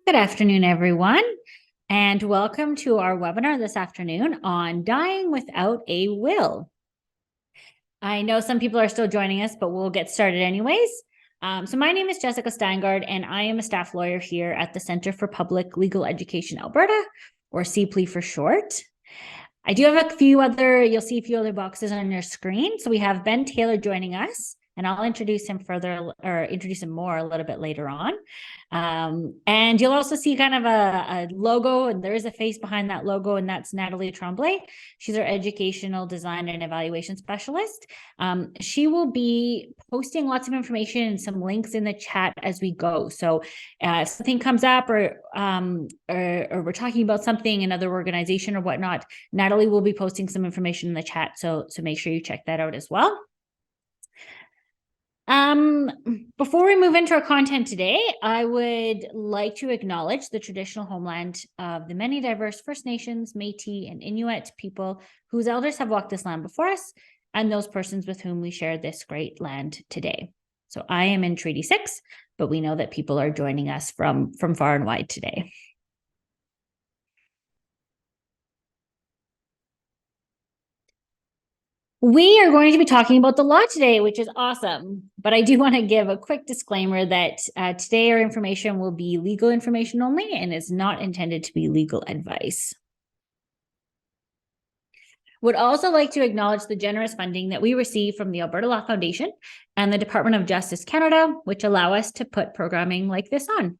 Good afternoon, everyone, and welcome to our webinar this afternoon on dying without a will. I know some people are still joining us, but we'll get started anyways. So my name is Jessica Steingard, and I am a staff lawyer here at the Centre for Public Legal Education Alberta, or CPLEA for short. I do have you'll see a few other boxes on your screen. So we have Ben Taylor joining us, and I'll introduce him more a little bit later on. And you'll also see kind of a logo, and there is a face behind that logo, and that's Natalie Tremblay. She's our educational design and evaluation specialist. She will be posting lots of information and some links in the chat as we go. So if something comes up or we're talking about something, another organization or whatnot, Natalie will be posting some information in the chat. So make sure you check that out as well. Before we move into our content today, I would like to acknowledge the traditional homeland of the many diverse First Nations, Métis, and Inuit people whose elders have walked this land before us, and those persons with whom we share this great land today. So I am in Treaty 6, but we know that people are joining us from far and wide today. We are going to be talking about the law today, which is awesome. But I do want to give a quick disclaimer that today our information will be legal information only and is not intended to be legal advice. Would also like to acknowledge the generous funding that we receive from the Alberta Law Foundation and the Department of Justice Canada, which allow us to put programming like this on.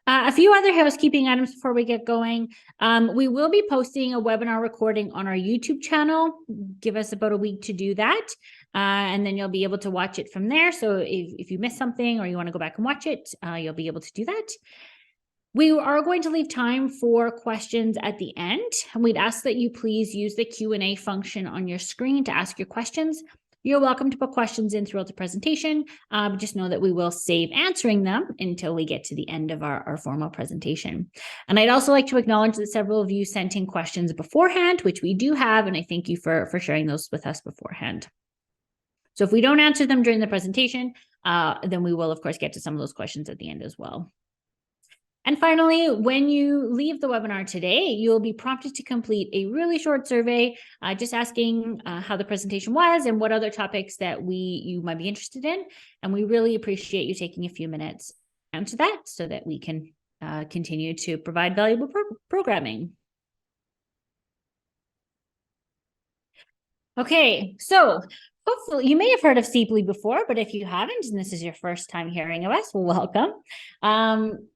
A few other housekeeping items before we get going. We will be posting a webinar recording on our YouTube channel. Give us about a week to do that, and then you'll be able to watch it from there. So if you missed something or you want to go back and watch it, you'll be able to do that. We are going to leave time for questions at the end. We'd ask that you please use the Q&A function on your screen to ask your questions. You're welcome to put questions in throughout the presentation. Just know that we will save answering them until we get to the end of our formal presentation. And I'd also like to acknowledge that several of you sent in questions beforehand, which we do have, and I thank you for sharing those with us beforehand. So if we don't answer them during the presentation, then we will, of course, get to some of those questions at the end as well. And finally, when you leave the webinar today, you'll be prompted to complete a really short survey, just asking how the presentation was and what other topics that you might be interested in. And we really appreciate you taking a few minutes to answer that so that we can continue to provide valuable programming. Okay, so hopefully you may have heard of CPLEA before, but if you haven't, and this is your first time hearing of us, well, welcome.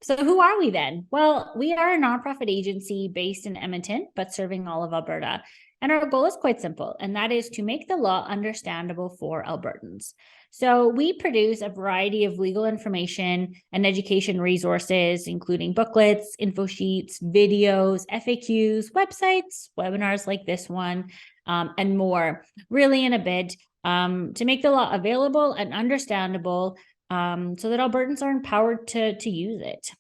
So who are we then? Well, we are a nonprofit agency based in Edmonton, but serving all of Alberta. And our goal is quite simple, and that is to make the law understandable for Albertans. So we produce a variety of legal information and education resources, including booklets, info sheets, videos, FAQs, websites, webinars like this one, and more, really in a bid to make the law available and understandable so that Albertans are empowered to use it.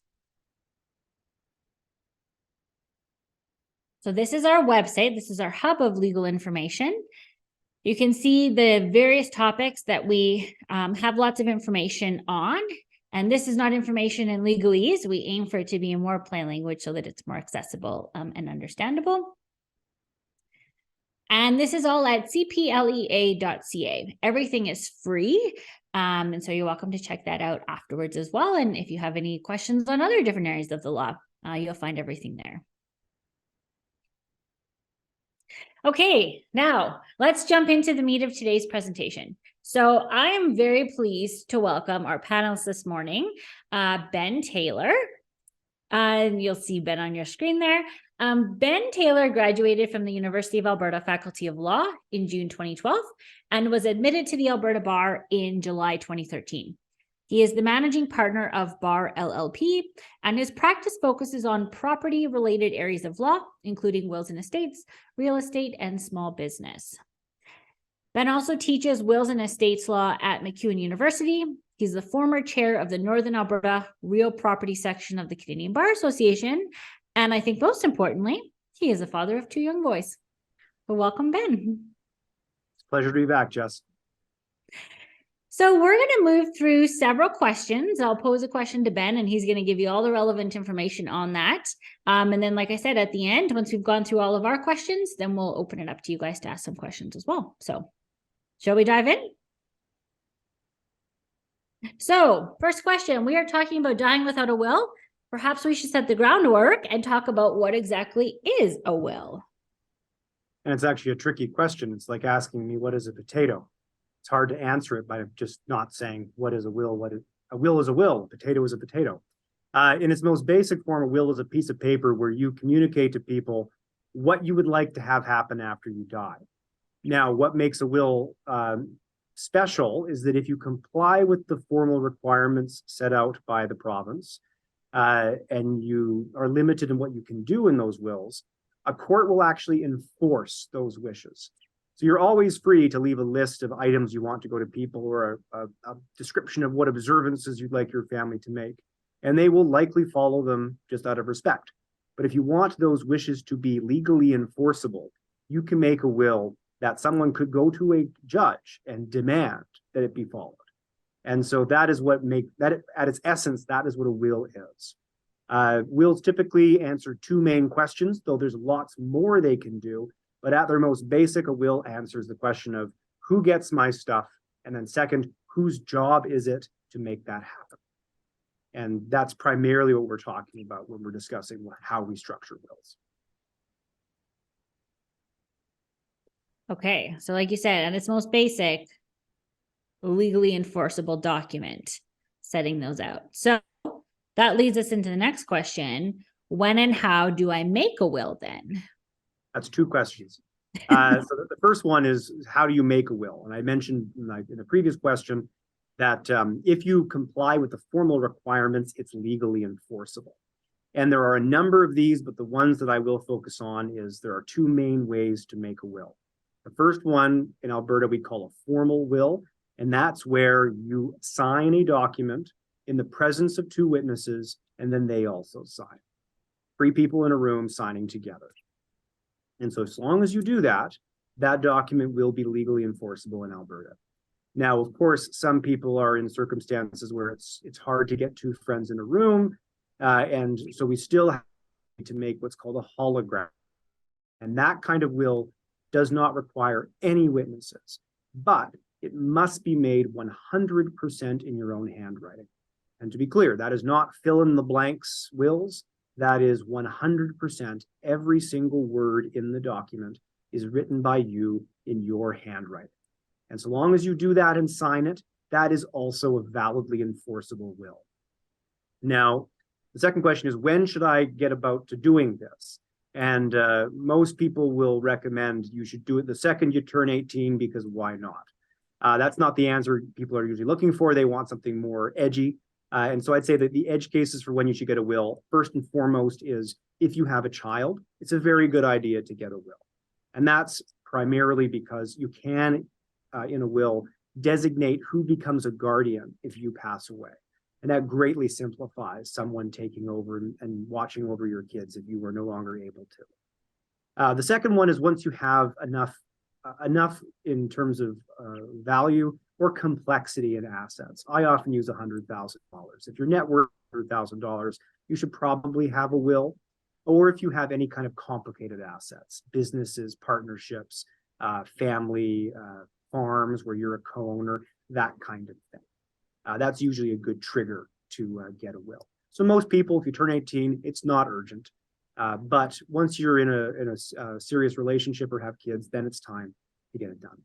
So this is our website. This is our hub of legal information. You can see the various topics that we have lots of information on. And this is not information in legalese. We aim for it to be in more plain language so that it's more accessible and understandable. And this is all at cplea.ca. Everything is free. And so you're welcome to check that out afterwards as well. And if you have any questions on other different areas of the law, you'll find everything there. Okay, now let's jump into the meat of today's presentation. So I am very pleased to welcome our panelists this morning, Ben Taylor. And you'll see Ben on your screen there. Ben Taylor graduated from the University of Alberta Faculty of Law in June 2012 and was admitted to the Alberta Bar in July 2013. He is the managing partner of BARR LLP, and his practice focuses on property-related areas of law, including wills and estates, real estate, and small business. Ben also teaches wills and estates law at MacEwan University. He's the former chair of the Northern Alberta Real Property section of the Canadian Bar Association. And I think most importantly, he is a father of 2 young boys. So welcome, Ben. It's a pleasure to be back, Jess. So we're going to move through several questions. I'll pose a question to Ben and he's going to give you all the relevant information on that. And then, like I said, at the end, once we've gone through all of our questions, then we'll open it up to you guys to ask some questions as well. So shall we dive in? So first question, we are talking about dying without a will. Perhaps we should set the groundwork and talk about what exactly is a will. And it's actually a tricky question. It's like asking me, what is a potato? It's hard to answer it by just not saying what is a will. A will is a will. A potato is a potato. In its most basic form, a will is a piece of paper where you communicate to people what you would like to have happen after you die. Now, what makes a will special is that if you comply with the formal requirements set out by the province, and you are limited in what you can do in those wills, a court will actually enforce those wishes. So you're always free to leave a list of items you want to go to people or a description of what observances you'd like your family to make. And they will likely follow them just out of respect. But if you want those wishes to be legally enforceable, you can make a will that someone could go to a judge and demand that it be followed. And so that is what at its essence, that is what a will is. Wills typically answer two main questions, though there's lots more they can do. But at their most basic, a will answers the question of who gets my stuff? And then second, whose job is it to make that happen? And that's primarily what we're talking about when we're discussing how we structure wills. Okay, so like you said, at its most basic, legally enforceable document, setting those out. So that leads us into the next question. When and how do I make a will then? That's two questions. So the first one is, how do you make a will? And I mentioned in the previous question that if you comply with the formal requirements, it's legally enforceable. And there are a number of these, but the ones that I will focus on is there are two main ways to make a will. The first one in Alberta, we call a formal will, and that's where you sign a document in the presence of two witnesses, and then they also sign. Three people in a room signing together. And so as long as you do that, that document will be legally enforceable in Alberta. Now, of course, some people are in circumstances where it's hard to get two friends in a room. And so we still have to make what's called a hologram. And that kind of will does not require any witnesses, but it must be made 100% in your own handwriting. And to be clear, that is not fill in the blanks wills. That is 100%. Every single word in the document is written by you in your handwriting. And so long as you do that and sign it, that is also a validly enforceable will. Now, the second question is, when should I get about to doing this? And most people will recommend you should do it the second you turn 18, because why not? That's not the answer people are usually looking for. They want something more edgy. And so I'd say that the edge cases for when you should get a will, first and foremost, is if you have a child, it's a very good idea to get a will. And that's primarily because you can, in a will, designate who becomes a guardian if you pass away. And that greatly simplifies someone taking over and watching over your kids if you are no longer able to. The second one is once you have enough in terms of value or complexity in assets. I often use $100,000. If your net worth is $100,000, you should probably have a will. Or if you have any kind of complicated assets, businesses, partnerships, family, farms where you're a co-owner, that kind of thing. That's usually a good trigger to get a will. So most people, if you turn 18, it's not urgent. But once you're in a serious relationship or have kids, then it's time to get it done.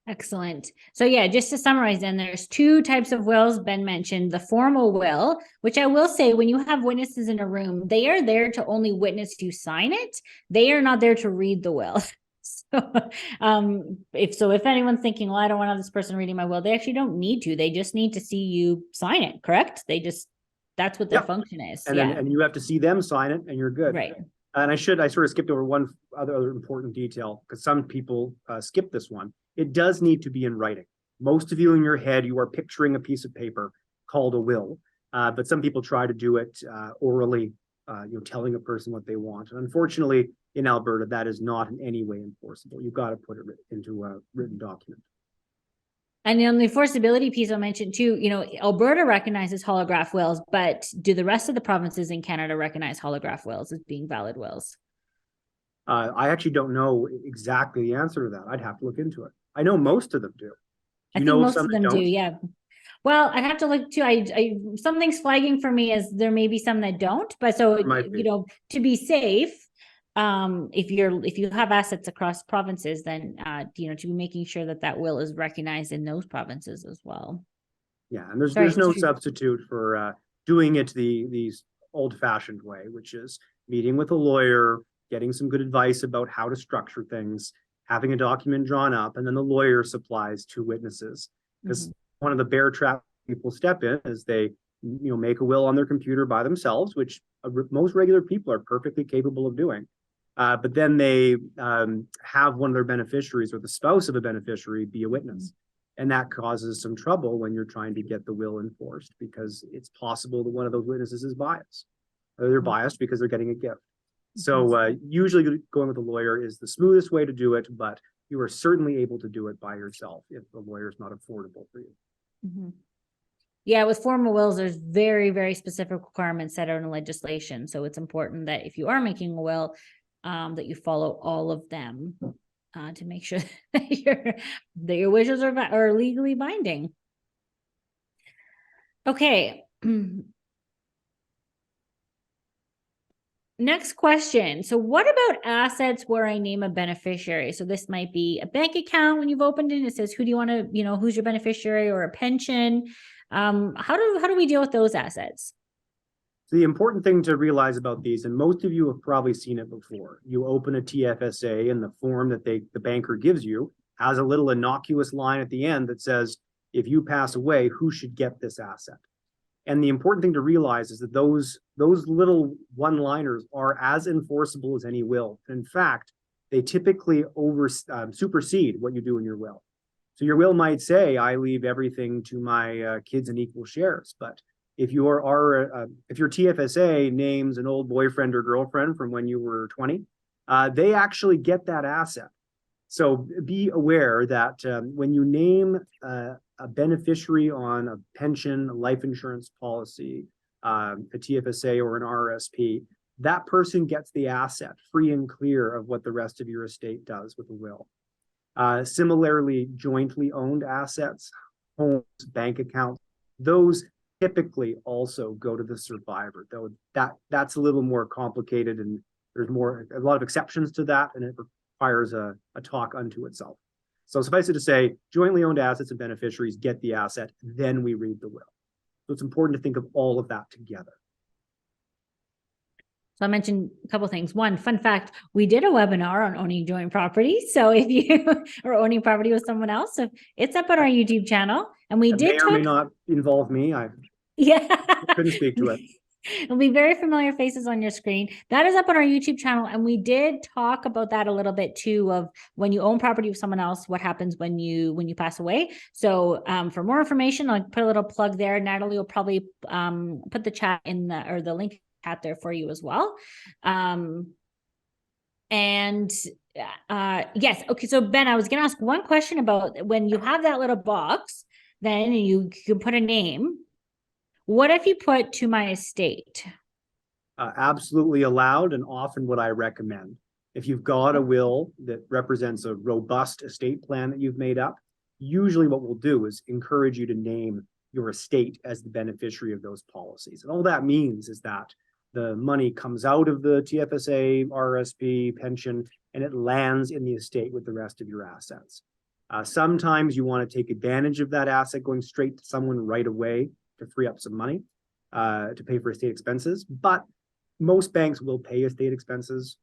Excellent. So yeah, just to summarize then, there's two types of wills Ben mentioned. The formal will, which I will say, when you have witnesses in a room, they are there to only witness you sign it. They are not there to read the will. So if anyone's thinking, well, I don't want this person reading my will, they actually don't need to. They just need to see you sign it, correct? That's what their function is. And then you have to see them sign it and you're good. Right. And I sort of skipped over one other important detail because some people skip this one. It does need to be in writing. Most of you in your head, you are picturing a piece of paper called a will, but some people try to do it orally, telling a person what they want. And unfortunately, in Alberta, that is not in any way enforceable. You've got to put it into a written document. And on the enforceability piece, I'll mention too, Alberta recognizes holograph wills, but do the rest of the provinces in Canada recognize holograph wills as being valid wills? I actually don't know exactly the answer to that. I'd have to look into it. I know most of them do. I think most of them do, yeah. Well, I'd have to look too. I something's flagging for me as there may be some that don't, but so to be safe, if you have assets across provinces, then to be making sure that will is recognized in those provinces as well. Yeah, and there's no substitute for doing it the old-fashioned way, which is meeting with a lawyer, getting some good advice about how to structure things, having a document drawn up, and then the lawyer supplies 2 witnesses. Because one of the bear trap people step in is they make a will on their computer by themselves, which most regular people are perfectly capable of doing. But then they have one of their beneficiaries or the spouse of a beneficiary be a witness. And that causes some trouble when you're trying to get the will enforced, because it's possible that one of those witnesses is biased. They're biased because they're getting a gift. So usually going with a lawyer is the smoothest way to do it, but you are certainly able to do it by yourself if the lawyer is not affordable for you. Yeah, with formal wills, there's very, very specific requirements set out in legislation. So it's important that if you are making a will, that you follow all of them to make sure that your wishes are legally binding. Okay. Next question. So what about assets where I name a beneficiary? So this might be a bank account when you've opened it. It says, who do you want to, who's your beneficiary, or a pension? How do we deal with those assets? So the important thing to realize about these, and most of you have probably seen it before, you open a TFSA and the form that the banker gives you has a little innocuous line at the end that says, if you pass away, who should get this asset? And the important thing to realize is that those little one-liners are as enforceable as any will. In fact, they typically supersede what you do in your will. So your will might say, I leave everything to my kids in equal shares. But if your TFSA names an old boyfriend or girlfriend from when you were 20, they actually get that asset. So be aware that when you name a beneficiary on a pension, a life insurance policy, a TFSA or an RSP, that person gets the asset free and clear of what the rest of your estate does with a will. Similarly, jointly owned assets, homes, bank accounts, those typically also go to the survivor, though that's a little more complicated, and there's a lot of exceptions to that, and it requires a talk unto itself. So suffice it to say, jointly owned assets and beneficiaries get the asset, then we read the will. So it's important to think of all of that together. So I mentioned a couple of things. One, fun fact, we did a webinar on owning joint property. So if you are owning property with someone else, so it's up on our YouTube channel. And we did may or may not involve me. I couldn't speak to it. It'll be very familiar faces on your screen. That is up on our YouTube channel. And we did talk about that a little bit too, of when you own property with someone else, what happens when you pass away. So for more information, I'll put a little plug there. Natalie will probably put the chat in the link chat there for you as well. Yes. Okay. So Ben, I was going to ask one question about when you have that little box, then you can put a name. What if you put to my estate? Absolutely allowed, and often what I recommend. If you've got a will that represents a robust estate plan that you've made up, usually what we'll do is encourage you to name your estate as the beneficiary of those policies. And all that means is that the money comes out of the TFSA, RSP, pension, and it lands in the estate with the rest of your assets. Sometimes you want to take advantage of that asset going straight to someone right away to free up some money to pay for estate expenses. But most banks will pay estate expenses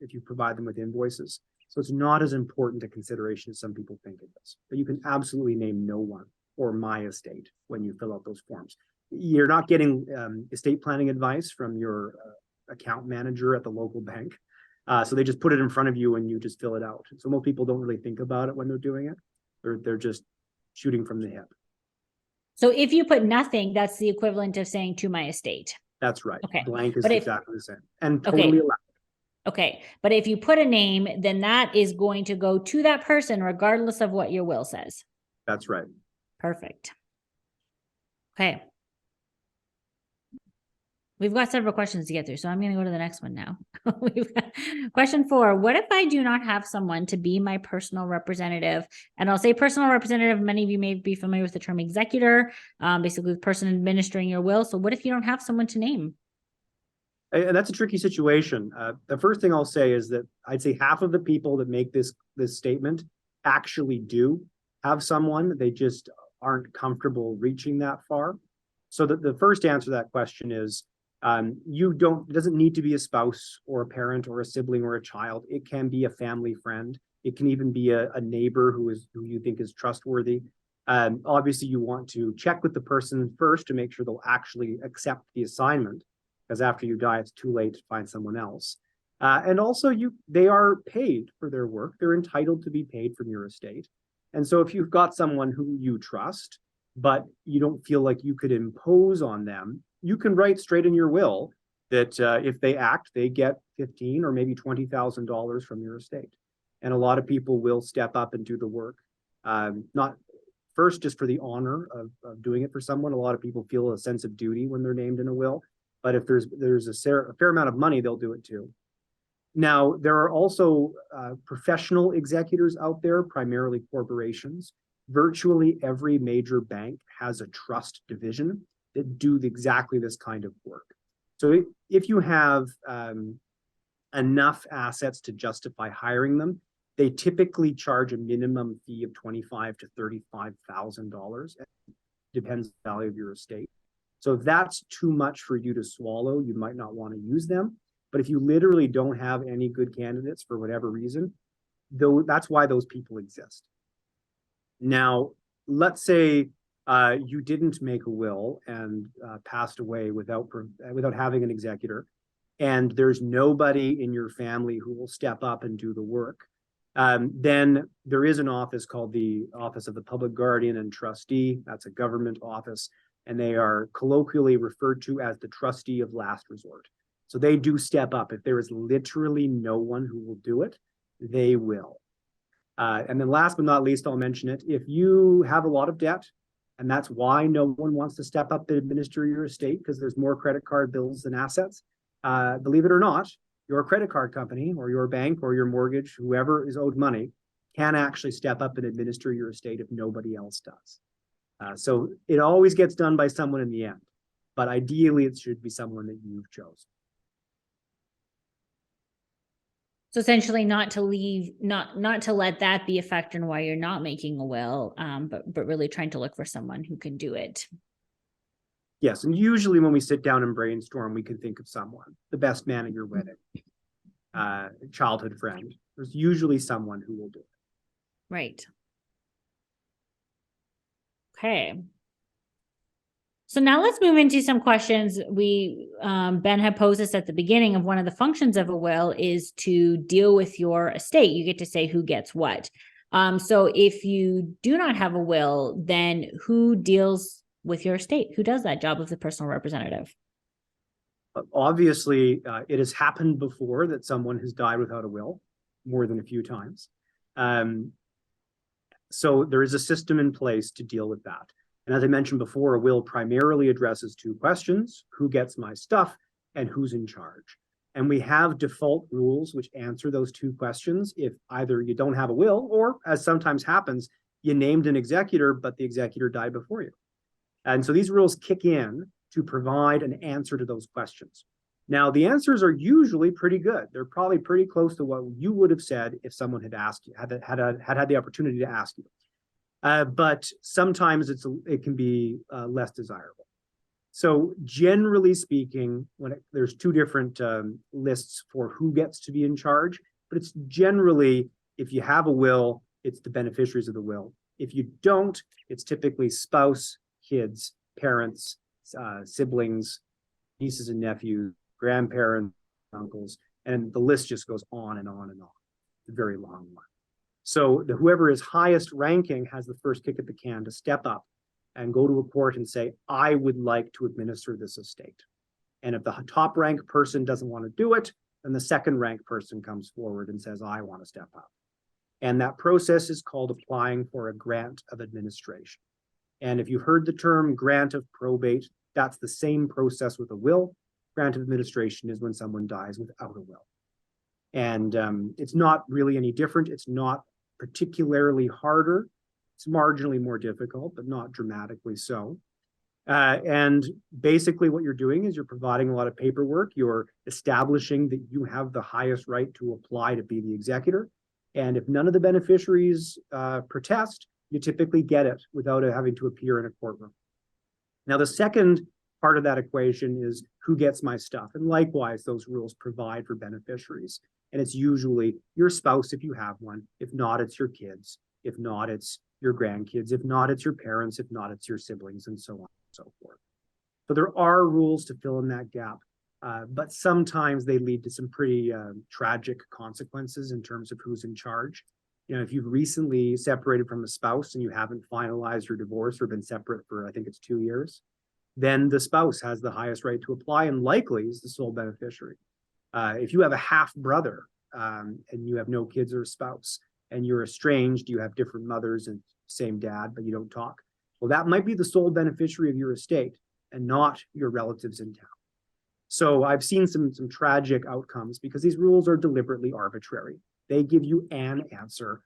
if you provide them with invoices. So it's not as important a consideration as some people think it is. But you can absolutely name no one or my estate when you fill out those forms. You're not getting estate planning advice from your account manager at the local bank. So they just put it in front of you and you just fill it out. So most people don't really think about it when they're doing it. They're just shooting from the hip. So if you put nothing, that's the equivalent of saying to my estate. That's right. Okay. Blank is exactly the same and totally allowed. Okay, but if you put a name, then that is going to go to that person regardless of what your will says. That's right. Perfect. Okay. We've got several questions to get through, so I'm going to go to the next one now. Question 4, what if I do not have someone to be my personal representative? And I'll say personal representative, many of you may be familiar with the term executor, basically the person administering your will. So what if you don't have someone to name? And that's a tricky situation. The first thing I'll say is that I'd say half of the people that make this statement actually do have someone. They just aren't comfortable reaching that far. So the first answer to that question is it doesn't need to be a spouse or a parent or a sibling or a child. It can be a family friend. It can even be a neighbor who you think is trustworthy. Obviously, you want to check with the person first to make sure they'll actually accept the assignment, because after you die, it's too late to find someone else. And also, they are paid for their work. They're entitled to be paid from your estate. And so if you've got someone who you trust, but you don't feel like you could impose on them, you can write straight in your will that if they act, they get $15,000 or maybe $20,000 from your estate. And a lot of people will step up and do the work. Not first just for the honor of doing it for someone. A lot of people feel a sense of duty when they're named in a will. But if there's a fair amount of money, they'll do it too. Now, there are also professional executors out there, primarily corporations. Virtually every major bank has a trust division that do exactly this kind of work. So if you have enough assets to justify hiring them, they typically charge a minimum fee of $25,000 to $35,000. Depends on the value of your estate. So if that's too much for you to swallow, you might not want to use them. But if you literally don't have any good candidates for whatever reason, that's why those people exist. Now, let's say you didn't make a will and passed away without having an executor, and there's nobody in your family who will step up and do the work. Then there is an office called the Office of the Public Guardian and Trustee. That's a government office, and they are colloquially referred to as the trustee of last resort. So they do step up. If there is literally no one who will do it, they will. And then last but not least, I'll mention it. If you have a lot of debt, and that's why no one wants to step up and administer your estate, because there's more credit card bills than assets, believe it or not, your credit card company or your bank or your mortgage, whoever is owed money, can actually step up and administer your estate if nobody else does. So it always gets done by someone in the end, but ideally it should be someone that you've chosen. So essentially not to let that be a factor in why you're not making a will, but really trying to look for someone who can do it. Yes, and usually when we sit down and brainstorm, we can think of someone, the best man at your wedding, childhood friend. There's usually someone who will do it. Right. Okay. So now let's move into some questions. Ben had posed this at the beginning of one of the functions of a will is to deal with your estate. You get to say who gets what. So if you do not have a will, then who deals with your estate? Who does that job of the personal representative? Obviously, it has happened before that someone has died without a will, more than a few times. So there is a system in place to deal with that. And as I mentioned before, a will primarily addresses two questions: who gets my stuff and who's in charge. And we have default rules which answer those two questions if either you don't have a will or, as sometimes happens, you named an executor, but the executor died before you. And so these rules kick in to provide an answer to those questions. Now, the answers are usually pretty good. They're probably pretty close to what you would have said if someone had asked you, had the opportunity to ask you. But sometimes it can be less desirable. So generally speaking, there's two different lists for who gets to be in charge, but it's generally, if you have a will, it's the beneficiaries of the will. If you don't, it's typically spouse, kids, parents, siblings, nieces and nephews, grandparents, uncles, and the list just goes on and on and on. It's a very long one. So whoever is highest ranking has the first kick at the can to step up and go to a court and say, I would like to administer this estate. And if the top rank person doesn't want to do it, and the second ranked person comes forward and says, I want to step up. And that process is called applying for a grant of administration. And if you've heard the term grant of probate, that's the same process with a will. Grant of administration is when someone dies without a will. And it's not really any different. It's not particularly harder. It's marginally more difficult, but not dramatically so. And basically what you're doing is you're providing a lot of paperwork. You're establishing that you have the highest right to apply to be the executor. And if none of the beneficiaries protest, you typically get it without having to appear in a courtroom. Now, the second part of that equation is who gets my stuff. And likewise, those rules provide for beneficiaries. And it's usually your spouse if you have one. If not, it's your kids. If not, it's your grandkids. If not, it's your parents. If not, it's your siblings, and so on and so forth. So there are rules to fill in that gap, but sometimes they lead to some pretty tragic consequences in terms of who's in charge. You know, if you've recently separated from a spouse and you haven't finalized your divorce or been separate for, I think it's 2 years, then the spouse has the highest right to apply and likely is the sole beneficiary. If you have a half brother and you have no kids or a spouse and you're estranged, you have different mothers and same dad, but you don't talk. Well, that might be the sole beneficiary of your estate and not your relatives in town. So I've seen some tragic outcomes because these rules are deliberately arbitrary. They give you an answer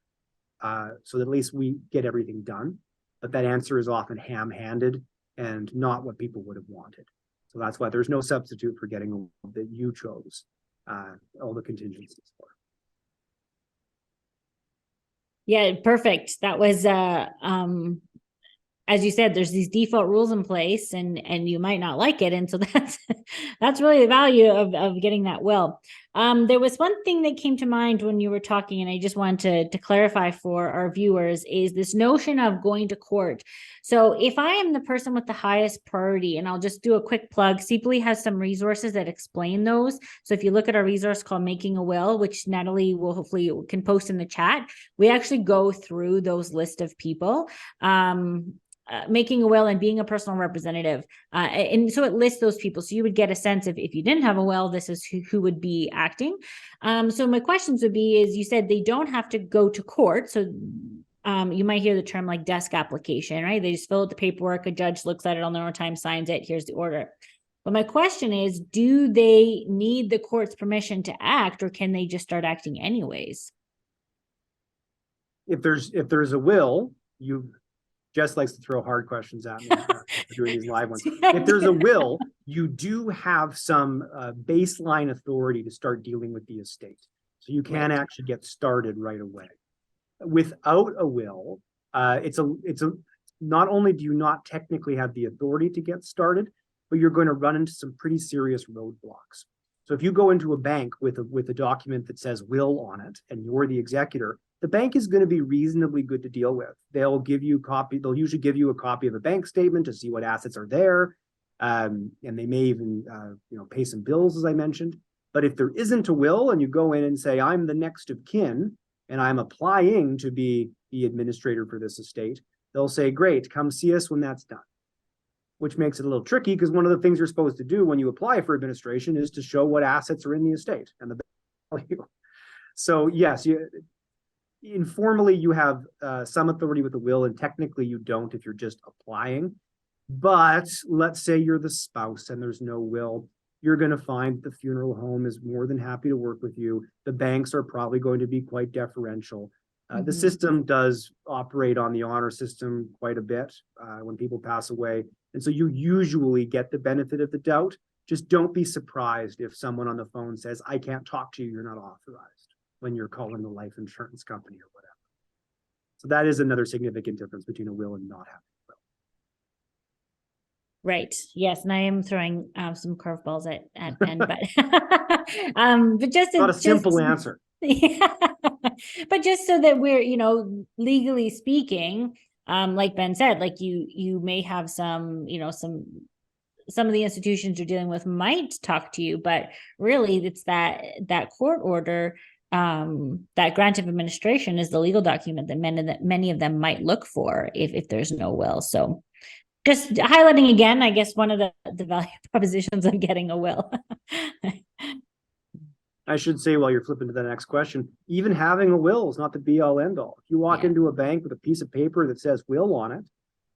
so that at least we get everything done, but that answer is often ham-handed and not what people would have wanted. So that's why there's no substitute for getting a will that you chose all the contingencies for. Yeah, perfect. That was as you said, there's these default rules in place and you might not like it. And so that's really the value of getting that will. There was one thing that came to mind when you were talking, and I just wanted to clarify for our viewers, is this notion of going to court. So if I am the person with the highest priority, and I'll just do a quick plug, CPLEA has some resources that explain those. So if you look at our resource called Making a Will, which Natalie will hopefully can post in the chat, we actually go through those list of people. Making a will and being a personal representative. And so it lists those people. So you would get a sense of if you didn't have a will, this is who would be acting. So my questions would be is you said they don't have to go to court. So you might hear the term like desk application, right? They just fill out the paperwork. A judge looks at it on their own time, signs it. Here's the order. But my question is, do they need the court's permission to act, or can they just start acting anyways? If there's a will, Jess likes to throw hard questions at me doing these live ones. If there's a will, you do have some baseline authority to start dealing with the estate. So you can actually get started right away. Without a will, not only do you not technically have the authority to get started, but you're going to run into some pretty serious roadblocks. So if you go into a bank with a document that says will on it and you're the executor, the bank is going to be reasonably good to deal with. They'll usually give you a copy of a bank statement to see what assets are there. And they may even pay some bills, as I mentioned. But if there isn't a will and you go in and say, I'm the next of kin and I'm applying to be the administrator for this estate, they'll say, great, come see us when that's done. Which makes it a little tricky because one of the things you're supposed to do when you apply for administration is to show what assets are in the estate and the value. So yes, informally you have some authority with the will, and technically you don't if you're just applying. But let's say you're the spouse and there's no will, you're going to find the funeral home is more than happy to work with you. The banks are probably going to be quite deferential. The system does operate on the honor system quite a bit when people pass away. And so you usually get the benefit of the doubt. Just don't be surprised if someone on the phone says, I can't talk to you, you're not authorized, when you're calling the life insurance company or whatever. So that is another significant difference between a will and not having a will. Right. Yes. And I am throwing some curveballs at Ben, but just not a simple answer. Yeah. But just so that we're, legally speaking, like Ben said, like you may have some of the institutions you're dealing with might talk to you, but really it's that court order, that grant of administration is the legal document that many of them might look for if there's no will. So just highlighting again, I guess one of the value propositions of getting a will. I should say, while you're flipping to the next question, even having a will is not the be all end all. If you walk into a bank with a piece of paper that says will on it,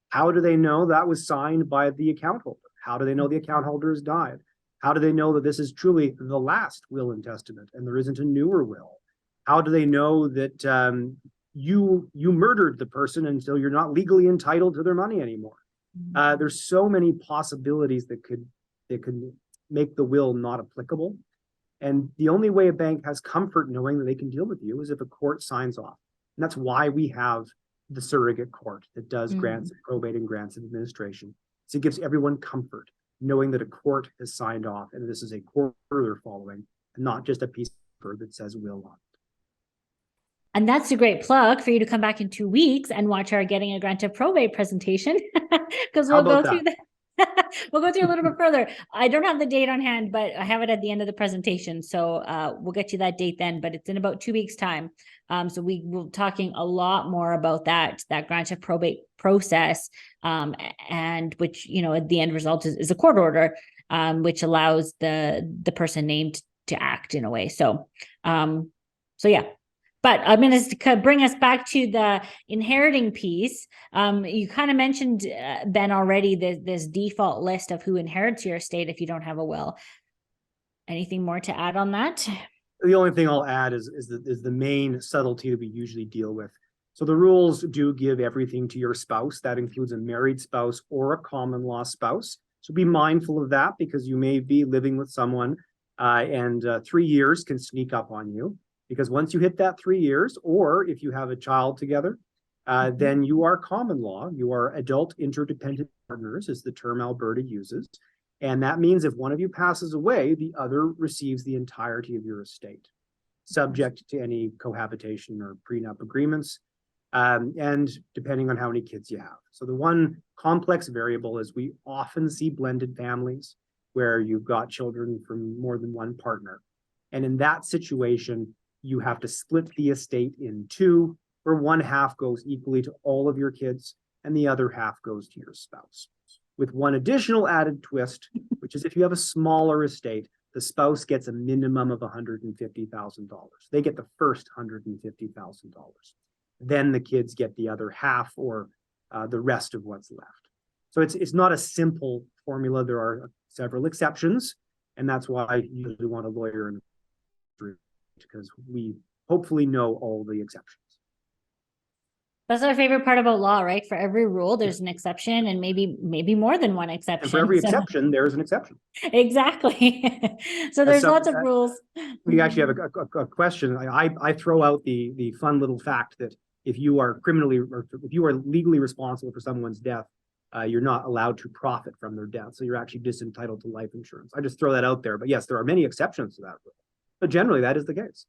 how do they know that was signed by the account holder? How do they know the account holder has died? How do they know that this is truly the last will and testament and there isn't a newer will? How do they know that you murdered the person and so you're not legally entitled to their money anymore? There's so many possibilities that could make the will not applicable. And the only way a bank has comfort knowing that they can deal with you is if a court signs off. And that's why we have the surrogate court that does grants of probate and grants of administration. So it gives everyone comfort knowing that a court has signed off and this is a court they're following, and not just a piece of paper that says will on it. And that's a great plug for you to come back in 2 weeks and watch our Getting a Grant of Probate presentation, because we'll go through that. We'll go through a little bit further. I don't have the date on hand, but I have it at the end of the presentation. So we'll get you that date then, but it's in about 2 weeks' time. So we will talking a lot more about that grant of probate process, and which, you know, the end result is a court order, which allows the person named to act in a way. So yeah. But I'm going to bring us back to the inheriting piece. You kind of mentioned, Ben, already this default list of who inherits your estate if you don't have a will. Anything more to add on that? The only thing I'll add is the main subtlety that we usually deal with. So the rules do give everything to your spouse. That includes a married spouse or a common law spouse. So be mindful of that, because you may be living with someone and 3 years can sneak up on you. Because once you hit that 3 years, or if you have a child together, then you are common law. You are adult interdependent partners, is the term Alberta uses. And that means if one of you passes away, the other receives the entirety of your estate, subject to any cohabitation or prenup agreements, and depending on how many kids you have. So the one complex variable is we often see blended families where you've got children from more than one partner. And in that situation, you have to split the estate in two, where one half goes equally to all of your kids and the other half goes to your spouse. With one additional added twist, which is if you have a smaller estate, the spouse gets a minimum of $150,000. They get the first $150,000. Then the kids get the other half, or the rest of what's left. So it's not a simple formula. There are several exceptions, and that's why I usually want a lawyer and because we hopefully know all the exceptions. That's our favorite part about law, right? For every rule, there's an exception, and maybe more than one exception. And for every exception, there's an exception. Exactly. So there's lots of rules. We actually have a question. I throw out the fun little fact that if you are legally responsible for someone's death, you're not allowed to profit from their death. So you're actually disentitled to life insurance. I just throw that out there. But yes, there are many exceptions to that rule. But generally, that is the case.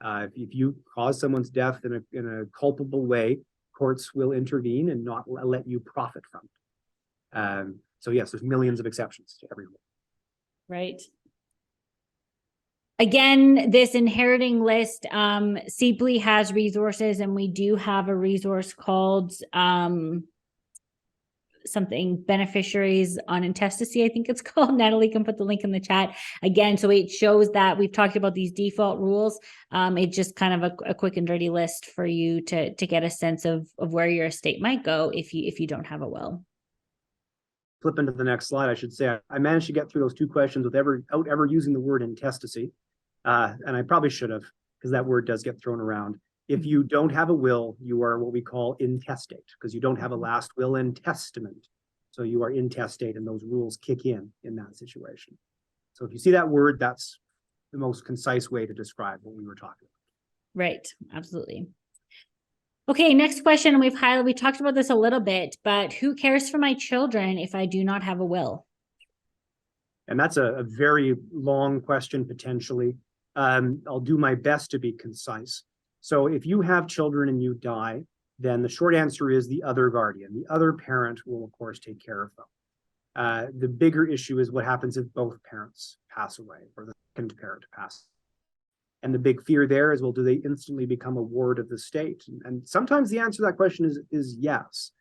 If you cause someone's death in a culpable way, courts will intervene and not let you profit from it. So yes, there's millions of exceptions to every rule. Right. Again, this inheriting list, CPLEA has resources, and we do have a resource called something beneficiaries on intestacy, I think it's called. Natalie can put the link in the chat again. So it shows that we've talked about these default rules. It's just kind of a quick and dirty list for you to get a sense of where your estate might go if you don't have a will. Flip into the next slide. I should say I managed to get through those two questions without ever using the word intestacy. And I probably should have, because that word does get thrown around. If you don't have a will, you are what we call intestate, because you don't have a last will and testament. So you are intestate, and those rules kick in that situation. So if you see that word, that's the most concise way to describe what we were talking about. Right, absolutely. Okay, next question. We talked about this a little bit, but who cares for my children if I do not have a will? And that's a very long question, potentially. I'll do my best to be concise. So if you have children and you die, then the short answer is the other guardian. The other parent will, of course, take care of them. The bigger issue is what happens if both parents pass away, or the second parent passes. And the big fear there is, well, do they instantly become a ward of the state? And sometimes the answer to that question is yes.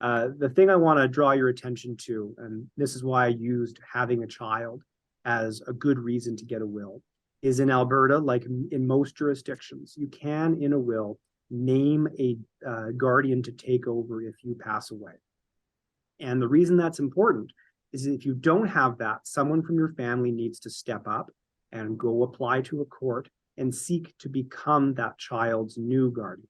The thing I want to draw your attention to, and this is why I used having a child as a good reason to get a will, is in Alberta, like in most jurisdictions, you can, in a will, name a guardian to take over if you pass away. And the reason that's important is if you don't have that, someone from your family needs to step up and go apply to a court and seek to become that child's new guardian.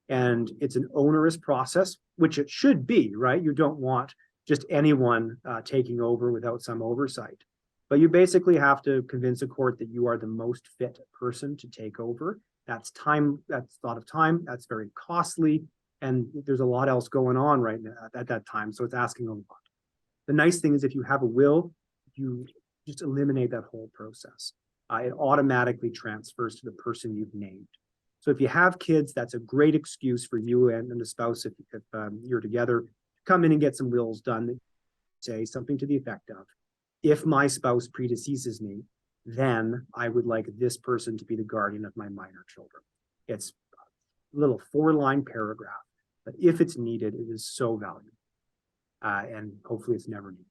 And it's an onerous process, which it should be, right? You don't want just anyone taking over without some oversight. But you basically have to convince a court that you are the most fit person to take over. That's time, that's a lot of time, that's very costly, and there's a lot else going on right now at that time, so it's asking a lot. The nice thing is if you have a will, you just eliminate that whole process. It automatically transfers to the person you've named. So if you have kids, that's a great excuse for you and the spouse, if you're together, come in and get some wills done that say something to the effect of, if my spouse predeceases me, then I would like this person to be the guardian of my minor children. It's a little 4-line paragraph, but if it's needed, it is so valuable. And hopefully it's never needed.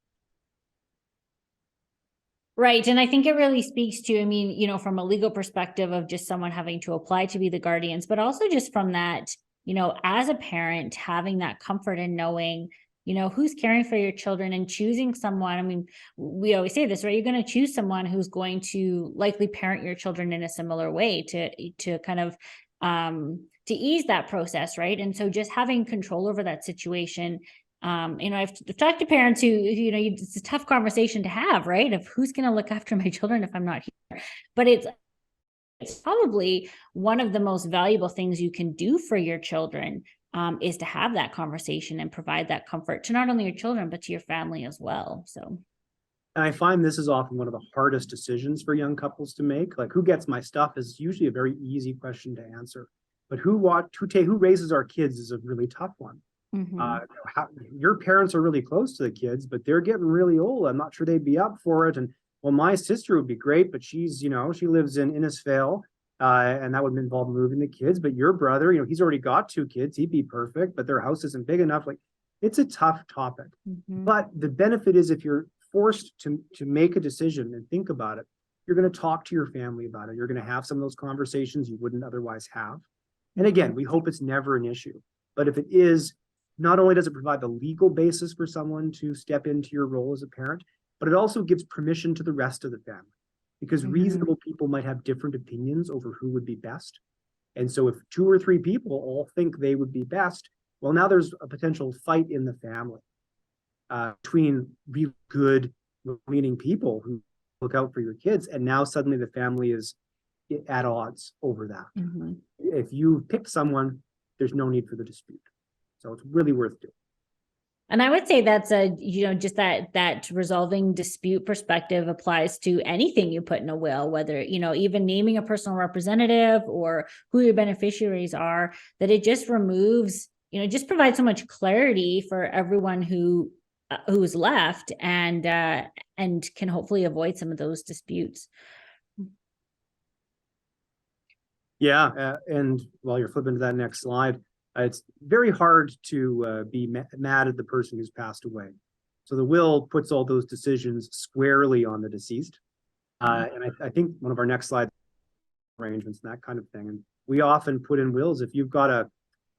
Right. And I think it really speaks to, I mean, you know, from a legal perspective of just someone having to apply to be the guardians, but also just from that, you know, as a parent, having that comfort in knowing, you know, who's caring for your children and choosing someone. I mean, we always say this, right? You're going to choose someone who's going to likely parent your children in a similar way to kind of, to ease that process. Right. And so just having control over that situation. You know, I've talked to parents who, you know, it's a tough conversation to have, right? Of who's going to look after my children if I'm not here. But it's probably one of the most valuable things you can do for your children, is to have that conversation and provide that comfort to not only your children, but to your family as well. So. And I find this is often one of the hardest decisions for young couples to make. Like, who gets my stuff is usually a very easy question to answer. But who raises our kids is a really tough one. Your parents are really close to the kids, but they're getting really old. I'm not sure they'd be up for it. And well, my sister would be great, but she's, you know, she lives in Innisfail, and that would involve moving the kids. But your brother, you know, he's already got 2 kids. He'd be perfect, but their house isn't big enough. Like, it's a tough topic. But the benefit is if you're forced to make a decision and think about it, you're going to talk to your family about it. You're going to have some of those conversations you wouldn't otherwise have. And again, we hope it's never an issue. But if it is, not only does it provide the legal basis for someone to step into your role as a parent, but it also gives permission to the rest of the family, because reasonable people might have different opinions over who would be best. And so if 2 or 3 people all think they would be best, well, now there's a potential fight in the family between really good, meaning people who look out for your kids. And now suddenly the family is at odds over that. If you pick someone, there's no need for the dispute. So it's really worth doing. And I would say that's you know, just that resolving dispute perspective applies to anything you put in a will, whether, you know, even naming a personal representative or who your beneficiaries are, that it just removes, you know, just provides so much clarity for everyone who's left and can hopefully avoid some of those disputes. Yeah. And while you're flipping to that next slide, it's very hard to be mad at the person who's passed away. So the will puts all those decisions squarely on the deceased. And I think one of our next slides, arrangements and that kind of thing. And we often put in wills, if you've got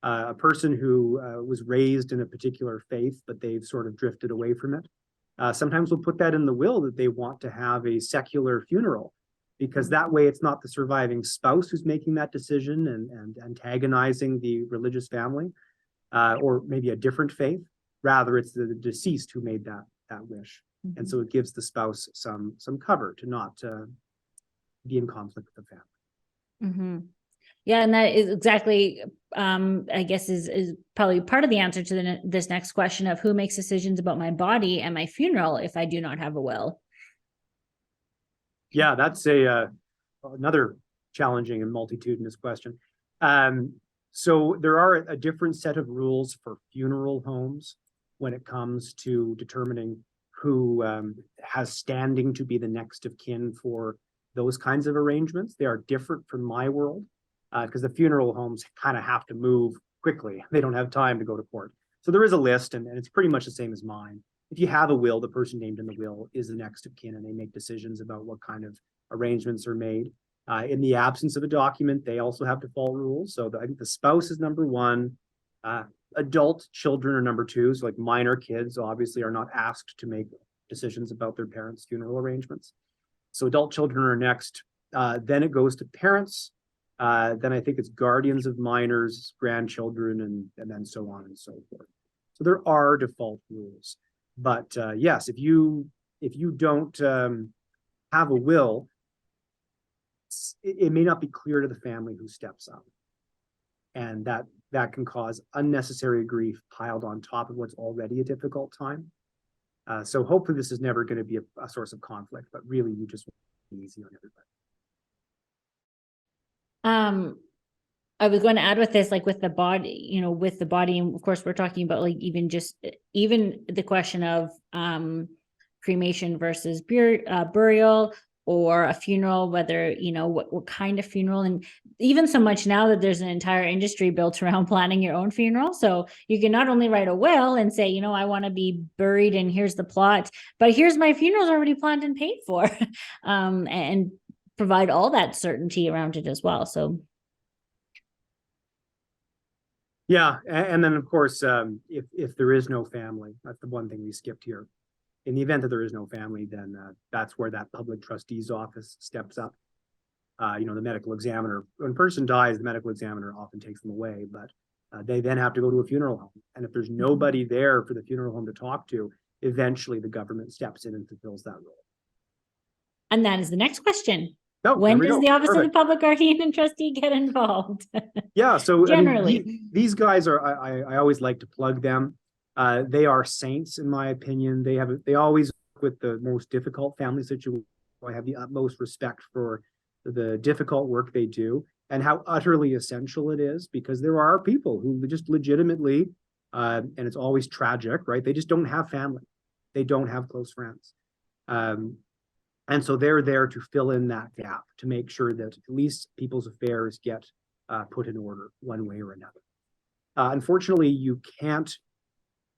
a person who was raised in a particular faith, but they've sort of drifted away from it. Sometimes we'll put that in the will that they want to have a secular funeral, because that way it's not the surviving spouse who's making that decision and antagonizing the religious family, or maybe a different faith. Rather, it's the deceased who made that wish. And so it gives the spouse some cover to not be in conflict with the family. Yeah, and that is exactly, I guess, is probably part of the answer to this next question of who makes decisions about my body and my funeral if I do not have a will. Yeah, that's another challenging and multitudinous question. So there are a different set of rules for funeral homes when it comes to determining who has standing to be the next of kin for those kinds of arrangements. They are different from my world because the funeral homes kind of have to move quickly. They don't have time to go to court. So there is a list, and it's pretty much the same as mine. If you have a will, the person named in the will is the next of kin, and they make decisions about what kind of arrangements are made. In the absence of a document, they also have default rules. So I think the spouse is number one. Adult children are number two. So like minor kids obviously are not asked to make decisions about their parents' funeral arrangements. So adult children are next. Then it goes to parents. Then I think it's guardians of minors, grandchildren, and then so on and so forth. So there are default rules. But yes, if you don't have a will, it may not be clear to the family who steps up. And that can cause unnecessary grief piled on top of what's already a difficult time. So hopefully this is never going to be a source of conflict, but really you just want to be easy on everybody. I was going to add with this, like with the body, with the body, and of course we're talking about like even the question of cremation versus burial, or a funeral, whether, what kind of funeral. And even so much now that there's an entire industry built around planning your own funeral. So you can not only write a will and say, I want to be buried and here's the plot, but here's my funeral's already planned and paid for, and provide all that certainty around it as well. So. Yeah. And then of course, if there is no family, that's the one thing we skipped here. In the event that there is no family, then that's where that public trustee's office steps up. The medical examiner, when a person dies, the medical examiner often takes them away, but they then have to go to a funeral home. And if there's nobody there for the funeral home to talk to, eventually the government steps in and fulfills that role. And that is the next question. Oh, when does the Office of the Public Guardian and Trustee get involved? Yeah, so generally, I mean, these guys are, I always like to plug them. They are saints, in my opinion. They always work with the most difficult family situation. I have the utmost respect for the difficult work they do and how utterly essential it is, because there are people who just legitimately, and it's always tragic, right? They just don't have family. They don't have close friends. And so they're there to fill in that gap, to make sure that at least people's affairs get put in order one way or another. Unfortunately, you can't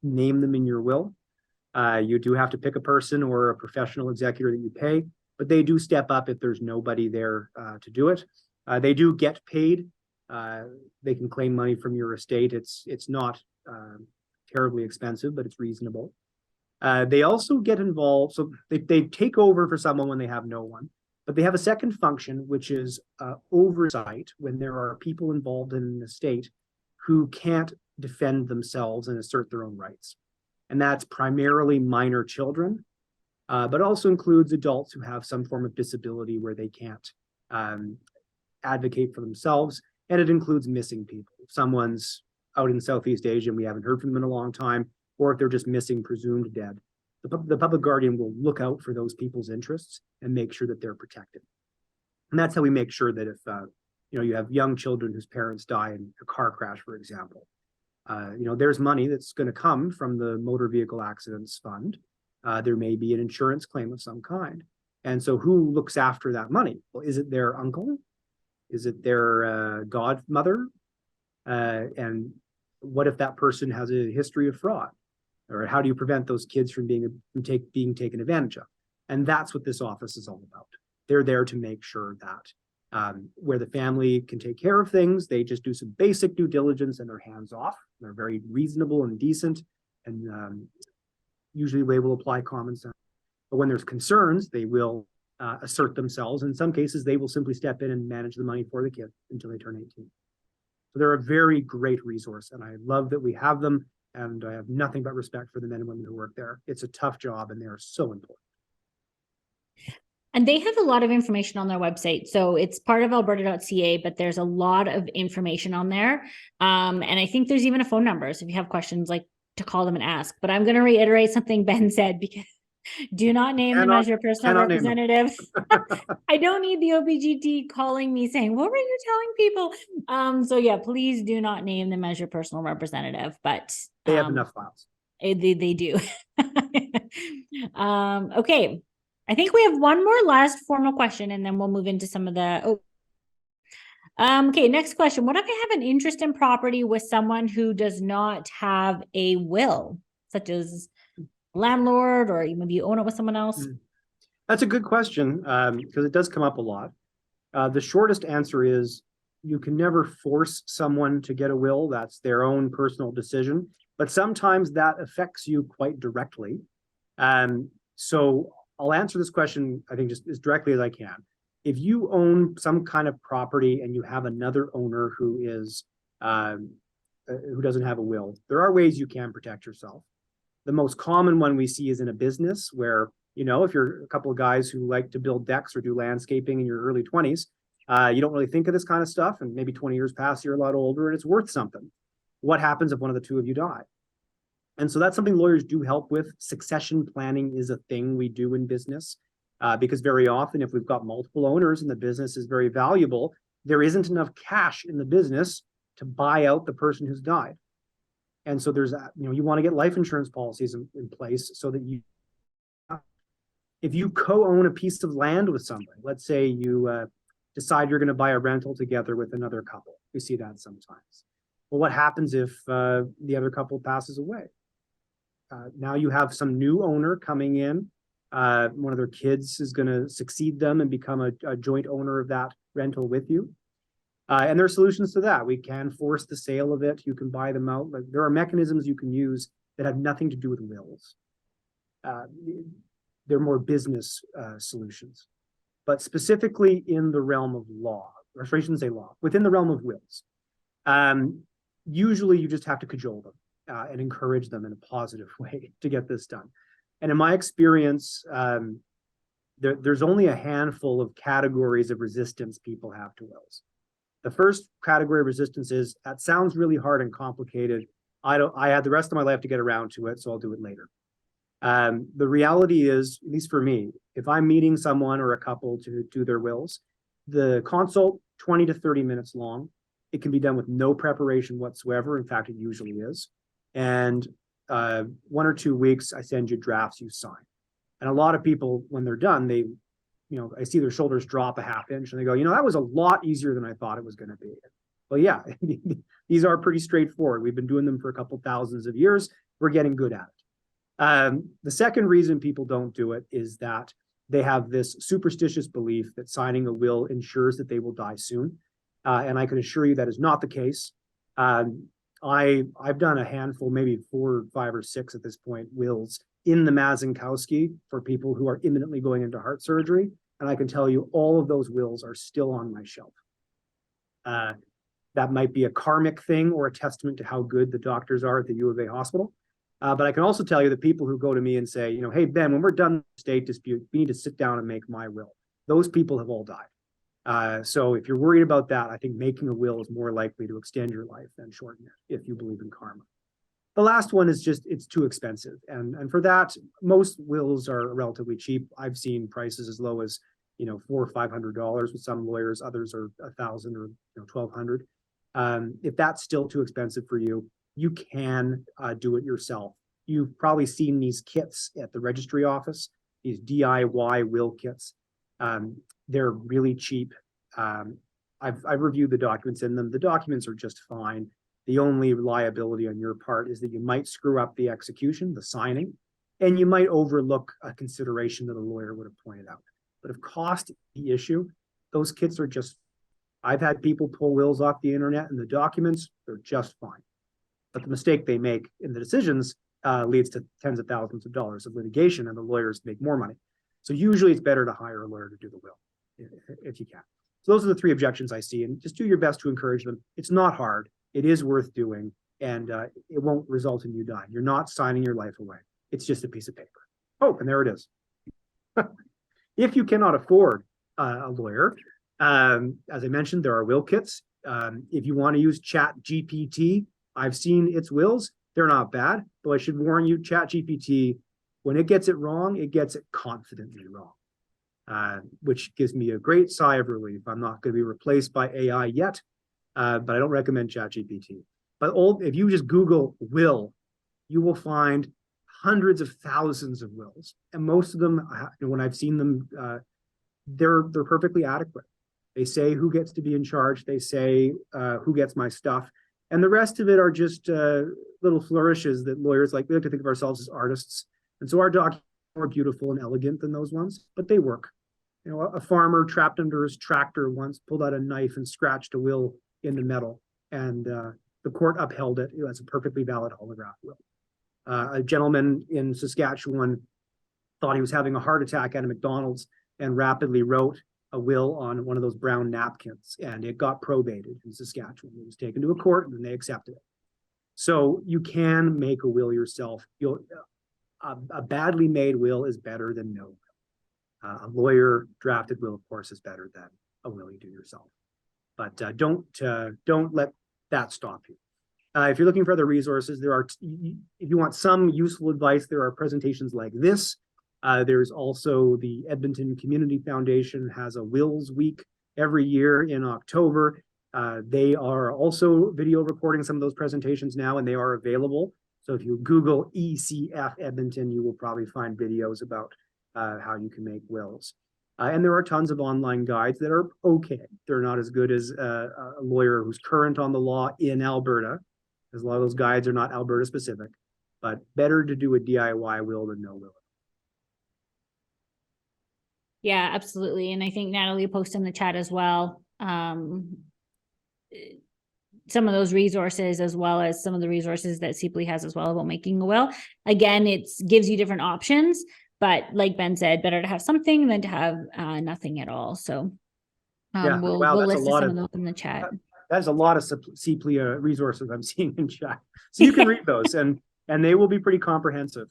name them in your will. You do have to pick a person or a professional executor that you pay, but they do step up if there's nobody there to do it. They do get paid. They can claim money from your estate. It's not terribly expensive, but it's reasonable. They also get involved. So they take over for someone when they have no one, but they have a second function, which is oversight when there are people involved in an estate who can't defend themselves and assert their own rights. And that's primarily minor children, but also includes adults who have some form of disability where they can't advocate for themselves. And it includes missing people. If someone's out in Southeast Asia and we haven't heard from them in a long time, or if they're just missing, presumed dead, the public guardian will look out for those people's interests and make sure that they're protected. And that's how we make sure that if you have young children whose parents die in a car crash, for example, there's money that's going to come from the motor vehicle accidents fund. There may be an insurance claim of some kind. And so who looks after that money? Well, is it their uncle? Is it their godmother? And what if that person has a history of fraud? Or how do you prevent those kids from being taken advantage of? And that's what this office is all about. They're there to make sure that where the family can take care of things, they just do some basic due diligence and they're hands off. They're very reasonable and decent, and usually they will apply common sense. But when there's concerns, they will assert themselves. In some cases, they will simply step in and manage the money for the kid until they turn 18. So they're a very great resource, and I love that we have them. And I have nothing but respect for the men and women who work there. It's a tough job, and they are so important. And they have a lot of information on their website. So it's part of alberta.ca, but there's a lot of information on there. And I think there's even a phone number. So if you have questions, like to call them and ask. But I'm going to reiterate something Ben said, because do not name them as your personal representative. I don't need the OPGT calling me saying, what were you telling people? So yeah, please do not name them as your personal representative, but they have enough files. They do. Okay. I think we have one more last formal question, and then we'll move into some of the, okay, next question. What if I have an interest in property with someone who does not have a will, such as landlord, or maybe you own it with someone else? That's a good question, because it does come up a lot. The shortest answer is you can never force someone to get a will. That's their own personal decision. But sometimes that affects you quite directly. So I'll answer this question, I think, just as directly as I can. If you own some kind of property and you have another owner who doesn't have a will, there are ways you can protect yourself. The most common one we see is in a business where, if you're a couple of guys who like to build decks or do landscaping in your early 20s, you don't really think of this kind of stuff, and maybe 20 years pass, you're a lot older, and it's worth something. What happens if one of the two of you die? And so that's something lawyers do help with. Succession planning is a thing we do in business, because very often if we've got multiple owners and the business is very valuable, there isn't enough cash in the business to buy out the person who's died. And so there's, you want to get life insurance policies in place so that if you co-own a piece of land with somebody, let's say you decide you're going to buy a rental together with another couple. We see that sometimes. Well, what happens if the other couple passes away? Now you have some new owner coming in. One of their kids is going to succeed them and become a joint owner of that rental with you. And there are solutions to that. We can force the sale of it. You can buy them out. Like, there are mechanisms you can use that have nothing to do with wills. They're more business solutions. But specifically in the realm of law, or I shouldn't say law, within the realm of wills, usually you just have to cajole them and encourage them in a positive way to get this done. And in my experience, there's only a handful of categories of resistance people have to wills. The first category of resistance is, that sounds really hard and complicated. I had the rest of my life to get around to it, so I'll do it later. The reality is, at least for me, if I'm meeting someone or a couple to do their wills, the consult 20 to 30 minutes long. It can be done with no preparation whatsoever. In fact, it usually is. And 1 or 2 weeks, I send you drafts, you sign. And a lot of people, when they're done, I see their shoulders drop a half inch and they go, that was a lot easier than I thought it was going to be. Well, yeah, these are pretty straightforward. We've been doing them for a couple thousands of years. We're getting good at it. The second reason people don't do it is that they have this superstitious belief that signing a will ensures that they will die soon. And I can assure you that is not the case. I've done a handful, maybe 4, 5, or 6 at this point, wills in the Mazankowski for people who are imminently going into heart surgery. And I can tell you all of those wills are still on my shelf. That might be a karmic thing or a testament to how good the doctors are at the U of A hospital. But I can also tell you the people who go to me and say, hey, Ben, when we're done with the state dispute, we need to sit down and make my will. Those people have all died. So if you're worried about that, I think making a will is more likely to extend your life than shorten it, if you believe in karma. The last one is just, it's too expensive. And for that, most wills are relatively cheap. I've seen prices as low as, $400 or $500 with some lawyers. Others are $1,000 or $1,200. If that's still too expensive for you, you can do it yourself. You've probably seen these kits at the registry office, these DIY will kits. They're really cheap. I've reviewed the documents in them. The documents are just fine. The only liability on your part is that you might screw up the execution, the signing, and you might overlook a consideration that a lawyer would have pointed out. But if cost is the issue, those kits are just, I've had people pull wills off the internet and the documents, they're just fine. But the mistake they make in the decisions leads to tens of thousands of dollars of litigation, and the lawyers make more money. So usually it's better to hire a lawyer to do the will if you can. So those are the 3 objections I see, and just do your best to encourage them. It's not hard. It is worth doing, and it won't result in you dying. You're not signing your life away. It's just a piece of paper. Oh, and there it is. If you cannot afford a lawyer, as I mentioned, there are will kits. If you want to use ChatGPT, I've seen its wills. They're not bad, though I should warn you, ChatGPT, when it gets it wrong, it gets it confidently wrong, which gives me a great sigh of relief. I'm not going to be replaced by AI yet, but I don't recommend ChatGPT. But if you just Google will, you will find hundreds of thousands of wills, and most of them, when I've seen them, they're perfectly adequate. They say who gets to be in charge. They say who gets my stuff. And the rest of it are just little flourishes that lawyers like. We like to think of ourselves as artists. And so our documents more beautiful and elegant than those ones, but they work. You know, a farmer trapped under his tractor once pulled out a knife and scratched a will in the metal, and the court upheld it. That's a perfectly valid holograph will. A gentleman in Saskatchewan thought he was having a heart attack at a McDonald's and rapidly wrote a will on one of those brown napkins, and it got probated in Saskatchewan. It was taken to a court and they accepted it. So you can make a will yourself. A badly made will is better than no will. A lawyer drafted will, of course, is better than a will you do yourself. But don't let that stop you. If you're looking for other resources, if you want some useful advice, there are presentations like this. There's also the Edmonton Community Foundation has a Wills Week every year in October. They are also video recording some of those presentations now, and they are available. So if you Google ECF Edmonton, you will probably find videos about how you can make wills. And there are tons of online guides that are okay. They're not as good as a lawyer who's current on the law in Alberta, because a lot of those guides are not Alberta specific, but better to do a DIY will than no will. Yeah, absolutely. And I think Natalie posted in the chat as well, some of those resources, as well as some of the resources that CPLEA has as well about making a will. Again, it gives you different options, but like Ben said, better to have something than to have nothing at all. So we'll list some of those in the chat. That's a lot of CPLEA resources I'm seeing in chat. So you can read those and they will be pretty comprehensive.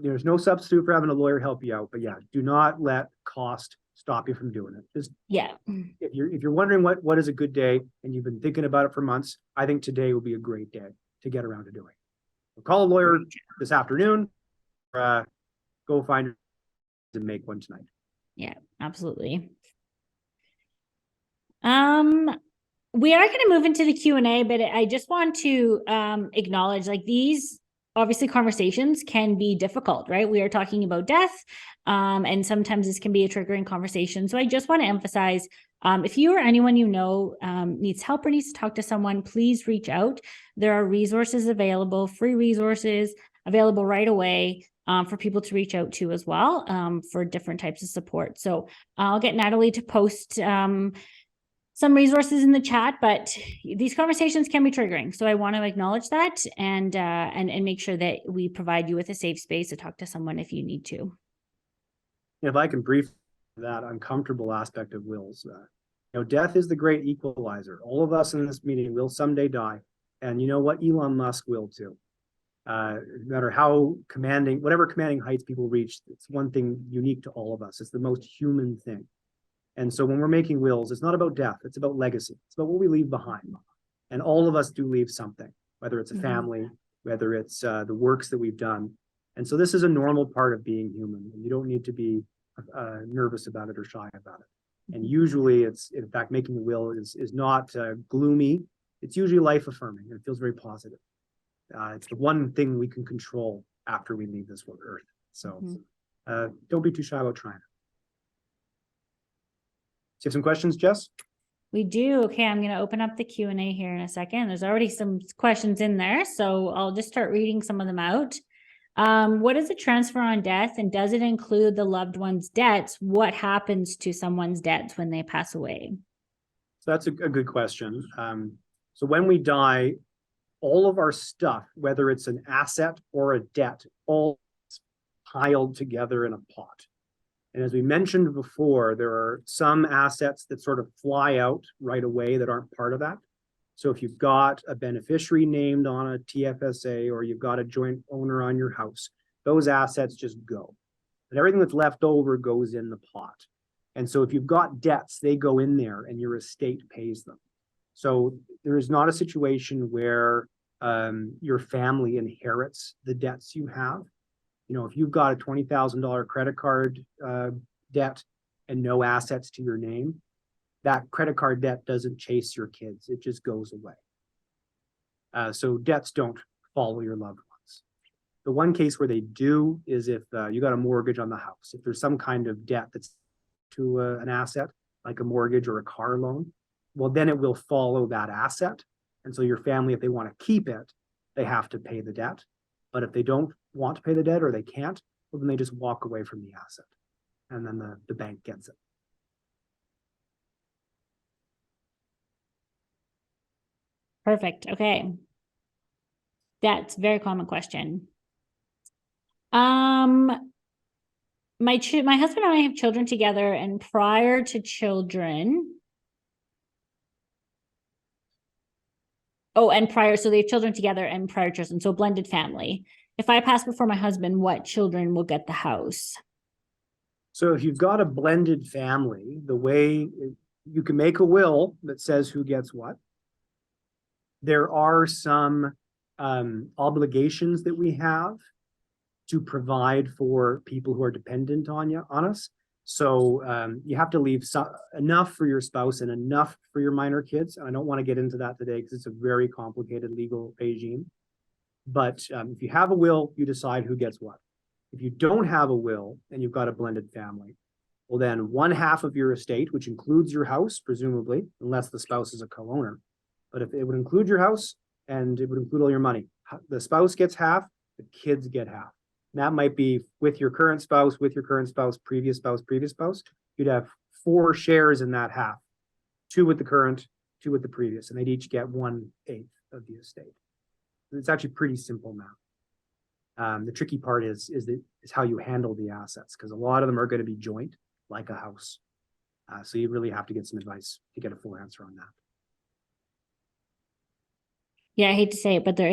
There's no substitute for having a lawyer help you out, but yeah, do not let cost stop you from doing it. Just if you're wondering what is a good day and you've been thinking about it for months, I think today will be a great day to get around to doing. So call a lawyer this afternoon, go find it and make one tonight. Yeah, absolutely. We are going to move into the Q&A, but I just want to acknowledge, like, these obviously conversations can be difficult, right? We are talking about death, and sometimes this can be a triggering conversation. So I just want to emphasize, if you or anyone you know needs help or needs to talk to someone, please reach out. There are resources available, free resources available right away for people to reach out to as well, for different types of support. So I'll get Natalie to post some resources in the chat, but these conversations can be triggering. So I want to acknowledge that and make sure that we provide you with a safe space to talk to someone if you need to. If I can brief that uncomfortable aspect of wills, death is the great equalizer. All of us in this meeting will someday die. And you know what? Elon Musk will too. No matter how commanding, whatever commanding heights people reach, it's one thing unique to all of us. It's the most human thing. And so when we're making wills, it's not about death, it's about legacy. It's about what we leave behind. And all of us do leave something, whether it's a family, whether it's the works that we've done. And so this is a normal part of being human. And you don't need to be nervous about it or shy about it. And usually it's, in fact, making a will is not gloomy. It's usually life affirming. It feels very positive. It's the one thing we can control after we leave this earth. So don't be too shy about trying it. Do you have some questions, Jess? We do. Okay, I'm going to open up the Q&A here in a second. There's already some questions in there, so I'll just start reading some of them out. What is a transfer on death, and does it include the loved one's debts? What happens to someone's debts when they pass away? So that's a good question. So when we die, all of our stuff, whether it's an asset or a debt, all piled together in a pot. And as we mentioned before, there are some assets that sort of fly out right away that aren't part of that. So if you've got a beneficiary named on a TFSA or you've got a joint owner on your house, those assets just go. But everything that's left over goes in the pot. And so if you've got debts, they go in there and your estate pays them. So there is not a situation where your family inherits the debts you have. If you've got a $20,000 credit card debt and no assets to your name, that credit card debt doesn't chase your kids. It just goes away. So debts don't follow your loved ones. The one case where they do is if you got a mortgage on the house. If there's some kind of debt that's to an asset, like a mortgage or a car loan, well, then it will follow that asset. And so your family, if they want to keep it, they have to pay the debt. But if they don't want to pay the debt or they can't, well, then they just walk away from the asset. And then the bank gets it. Perfect. Okay. That's a very common question. My husband and I have children together, and prior to children, so they have children together and prior to children, so blended family. If I pass before my husband, what children will get the house? So if you've got a blended family, the way you can make a will that says who gets what. There are some obligations that we have to provide for people who are dependent on us. So you have to leave enough for your spouse and enough for your minor kids. And I don't want to get into that today because it's a very complicated legal regime. But if you have a will, you decide who gets what. If you don't have a will and you've got a blended family, well, then 1/2 of your estate, which includes your house, presumably, unless the spouse is a co-owner. But if it would include your house and it would include all your money, the spouse gets half, the kids get half. And that might be with your current spouse, previous spouse. You'd have 4 shares in that half, 2 with the current, 2 with the previous, and they'd each get 1/8 of the estate. It's actually pretty simple now. The tricky part is how you handle the assets, because a lot of them are going to be joint, like a house. So you really have to get some advice to get a full answer on that. Yeah, I hate to say it, but there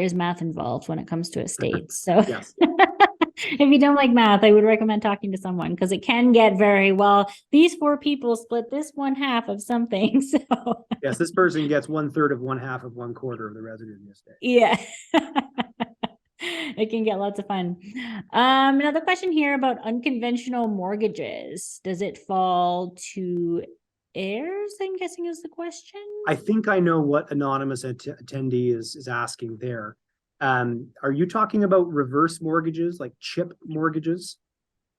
is math involved when it comes to estates. So Yes. if you don't like math, I would recommend talking to someone, because it can get very well. These 4 people split this 1/2 of something. So Yes, this person gets 1/3 of 1/2 of 1/4 of the residue in the estate. yeah. It can get lots of fun. Another question here about unconventional mortgages. Does it fall to heirs, I'm guessing is the question? I think I know what anonymous attendee is asking there. Are you talking about reverse mortgages, like chip mortgages?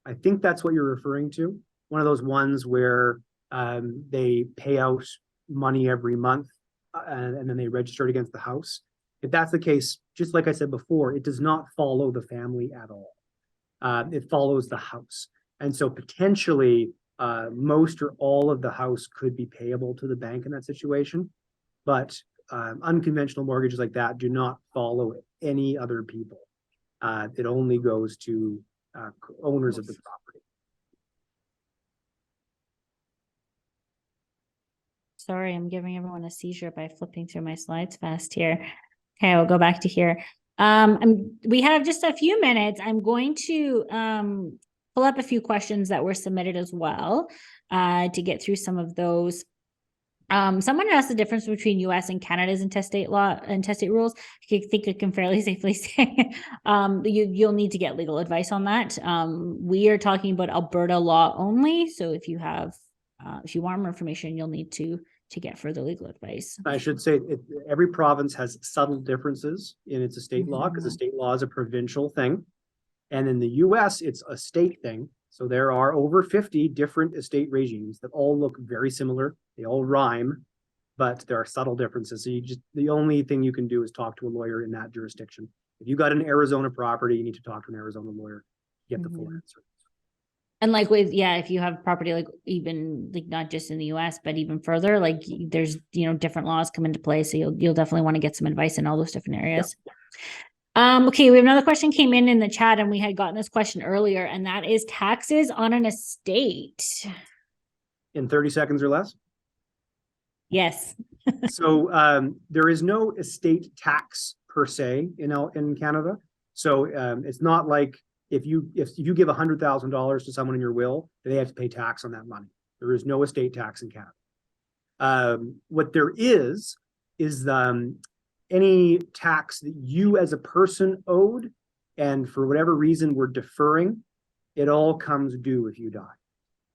I think that's what you're referring to. One of those ones where they pay out money every month and then they register it against the house. If that's the case, just like I said before, it does not follow the family at all. It follows the house. And so potentially most or all of the house could be payable to the bank in that situation. But unconventional mortgages like that do not follow any other people. It only goes to owners of the property. Sorry, I'm giving everyone a seizure by flipping through my slides fast here. Okay, we'll go back to here. We have just a few minutes. I'm going to pull up a few questions that were submitted as well to get through some of those. Someone asked the difference between US and Canada's intestate law and intestate rules. I think I can fairly safely say you'll need to get legal advice on that. We are talking about Alberta law only. So if you want more information, you'll need to get further legal advice. I should say every province has subtle differences in its estate law, because estate law is a provincial thing. And in the US, it's a state thing. So there are over 50 different estate regimes that all look very similar. They all rhyme, but there are subtle differences. So the only thing you can do is talk to a lawyer in that jurisdiction. If you got an Arizona property, you need to talk to an Arizona lawyer to get the full answer. And like if you have property, like even like not just in the US, but even further, like there's, different laws come into play. So you'll definitely want to get some advice in all those different areas. Yeah. Okay, we have another question came in the chat, and we had gotten this question earlier, and that is taxes on an estate. In 30 seconds or less? Yes. So there is no estate tax per se in Canada. So it's not like if you give $100,000 to someone in your will, they have to pay tax on that money. There is no estate tax in Canada. What there is any tax that you as a person owed, and for whatever reason were deferring, it all comes due if you die.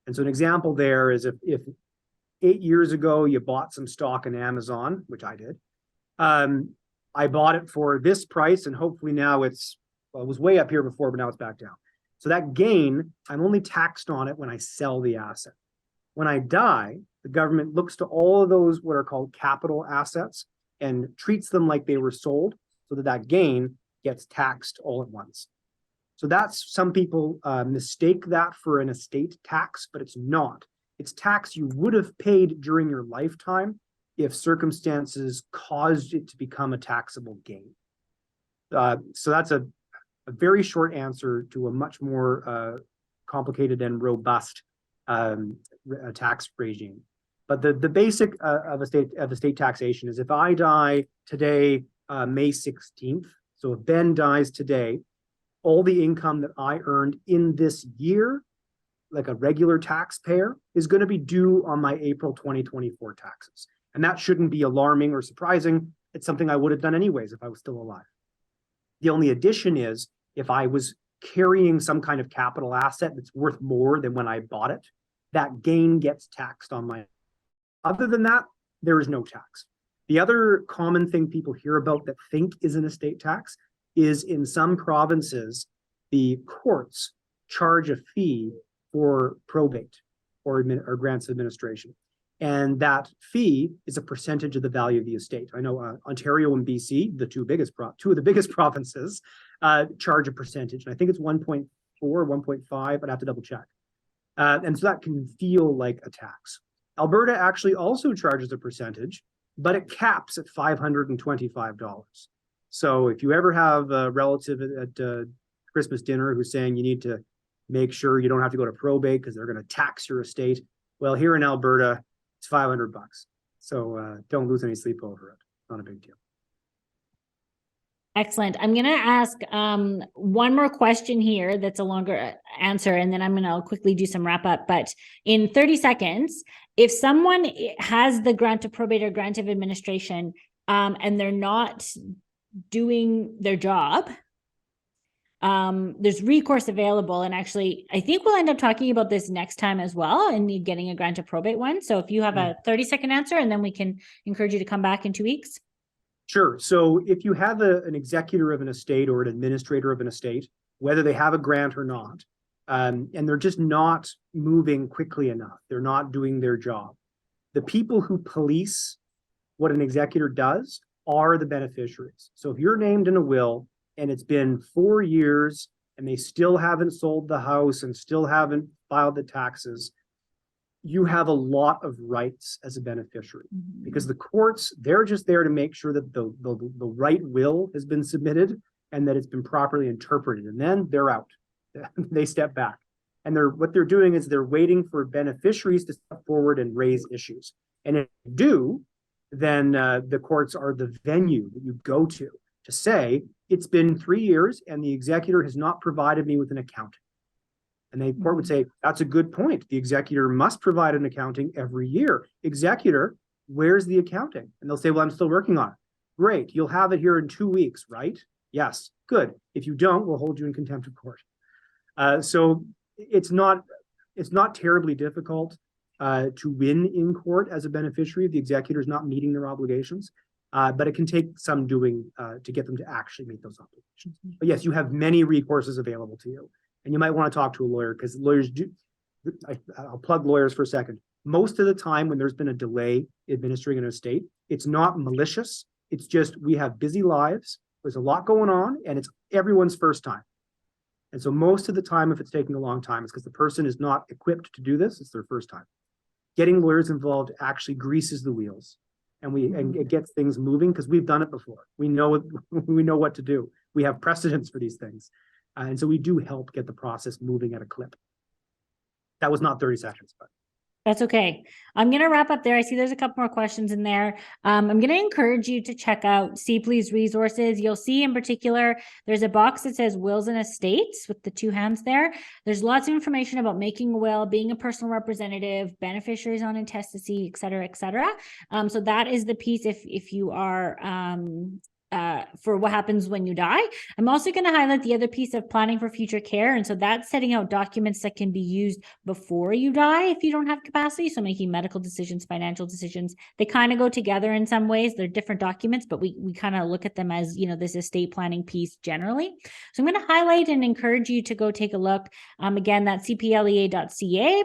And so an example there is if 8 years ago you bought some stock in Amazon, which I did, I bought it for this price, and hopefully now it was way up here before, but now it's back down. So that gain, I'm only taxed on it when I sell the asset. When I die, the government looks to all of those what are called capital assets and treats them like they were sold, so that gain gets taxed all at once. So that's, some people mistake that for an estate tax, but it's not. It's tax you would have paid during your lifetime if circumstances caused it to become a taxable gain. So that's a very short answer to a much more complicated and robust tax regime. But the basic of estate taxation is, if I die today, May 16th, so if Ben dies today, all the income that I earned in this year, like a regular taxpayer, is going to be due on my April 2024 taxes. And that shouldn't be alarming or surprising. It's something I would have done anyways if I was still alive. The only addition is, if I was carrying some kind of capital asset that's worth more than when I bought it, that gain gets taxed on my. Other than that, there is no tax. The other common thing people hear about that think is an estate tax is, in some provinces, the courts charge a fee for probate or grants administration. And that fee is a percentage of the value of the estate. I know Ontario and BC, two of the biggest provinces, charge a percentage. And I think it's 1.4, 1.5, I'd have to double check. And so that can feel like a tax. Alberta actually also charges a percentage, but it caps at $525. So if you ever have a relative at Christmas dinner who's saying you need to make sure you don't have to go to probate because they're going to tax your estate, well, here in Alberta, it's $500. So don't lose any sleep over it. Not a big deal. Excellent. I'm going to ask one more question here that's a longer answer, and then I'm going to quickly do some wrap up. But in 30 seconds, if someone has the grant of probate or grant of administration and they're not doing their job, there's recourse available. And actually, I think we'll end up talking about this next time as well, and getting a grant of probate one. So if you have a 30-second answer, and then we can encourage you to come back in 2 weeks. Sure. So if you have an executor of an estate or an administrator of an estate, whether they have a grant or not, and they're just not moving quickly enough, they're not doing their job, the people who police what an executor does are the beneficiaries. So if you're named in a will and it's been 4 years and they still haven't sold the house and still haven't filed the taxes, you have a lot of rights as a beneficiary, because the courts, they're just there to make sure that the right will has been submitted and that it's been properly interpreted. And then they're out. They step back. And what they're doing is they're waiting for beneficiaries to step forward and raise issues. And if they do, then the courts are the venue that you go to say, it's been 3 years and the executor has not provided me with an accounting. And the court would say, that's a good point. The executor must provide an accounting every year. Executor, where's the accounting? And they'll say, well, I'm still working on it. Great. You'll have it here in 2 weeks, right? Yes. Good. If you don't, we'll hold you in contempt of court. So it's not terribly difficult to win in court as a beneficiary if the executor is not meeting their obligations. But it can take some doing to get them to actually meet those obligations. But yes, you have many recourses available to you. And you might want to talk to a lawyer, because lawyers do, I'll plug lawyers for a second. Most of the time when there's been a delay administering an estate, it's not malicious. It's just, we have busy lives. There's a lot going on and it's everyone's first time. And so most of the time, if it's taking a long time, it's because the person is not equipped to do this. It's their first time. Getting lawyers involved actually greases the wheels, and it gets things moving, because we've done it before. We know what to do. We have precedents for these things. And so we do help get the process moving at a clip. That was not 30 seconds, but. That's okay. I'm going to wrap up there. I see there's a couple more questions in there. I'm going to encourage you to check out CPLEA's resources. You'll see in particular, there's a box that says wills and estates with the 2 hands there. There's lots of information about making a will, being a personal representative, beneficiaries on intestacy, et cetera, et cetera. So that is the piece if you are for what happens when you die. I'm also going to highlight the other piece of planning for future care. And so that's setting out documents that can be used before you die if you don't have capacity. So making medical decisions, financial decisions, they kind of go together in some ways. They're different documents, but we kind of look at them as, this estate planning piece generally. So I'm going to highlight and encourage you to go take a look. Again, that's cplea.ca.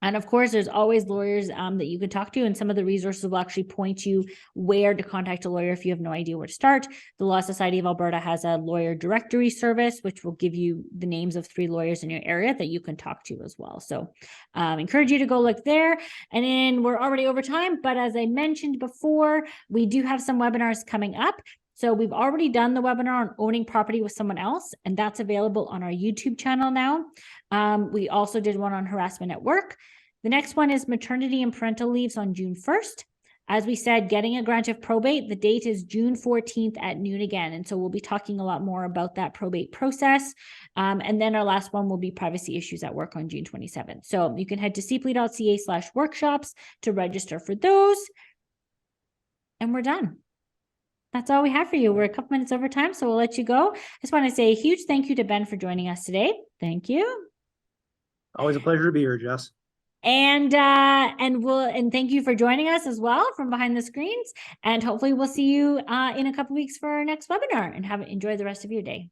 And of course, there's always lawyers that you can talk to, and some of the resources will actually point you where to contact a lawyer if you have no idea where to start. The Law Society of Alberta has a lawyer directory service, which will give you the names of 3 lawyers in your area that you can talk to as well. So encourage you to go look there. And then we're already over time, but as I mentioned before, we do have some webinars coming up. So we've already done the webinar on owning property with someone else, and that's available on our YouTube channel now. We also did one on harassment at work. The next one is maternity and parental leaves on June 1st. As we said, getting a grant of probate, the date is June 14th at noon again. And so we'll be talking a lot more about that probate process. And then our last one will be privacy issues at work on June 27th. So you can head to cplea.ca/workshops to register for those. And we're done. That's all we have for you. We're a couple minutes over time, so we'll let you go. I just want to say a huge thank you to Ben for joining us today. Thank you. Always a pleasure to be here, Jess. And thank you for joining us as well from behind the screens. And hopefully we'll see you in a couple weeks for our next webinar, and enjoy the rest of your day.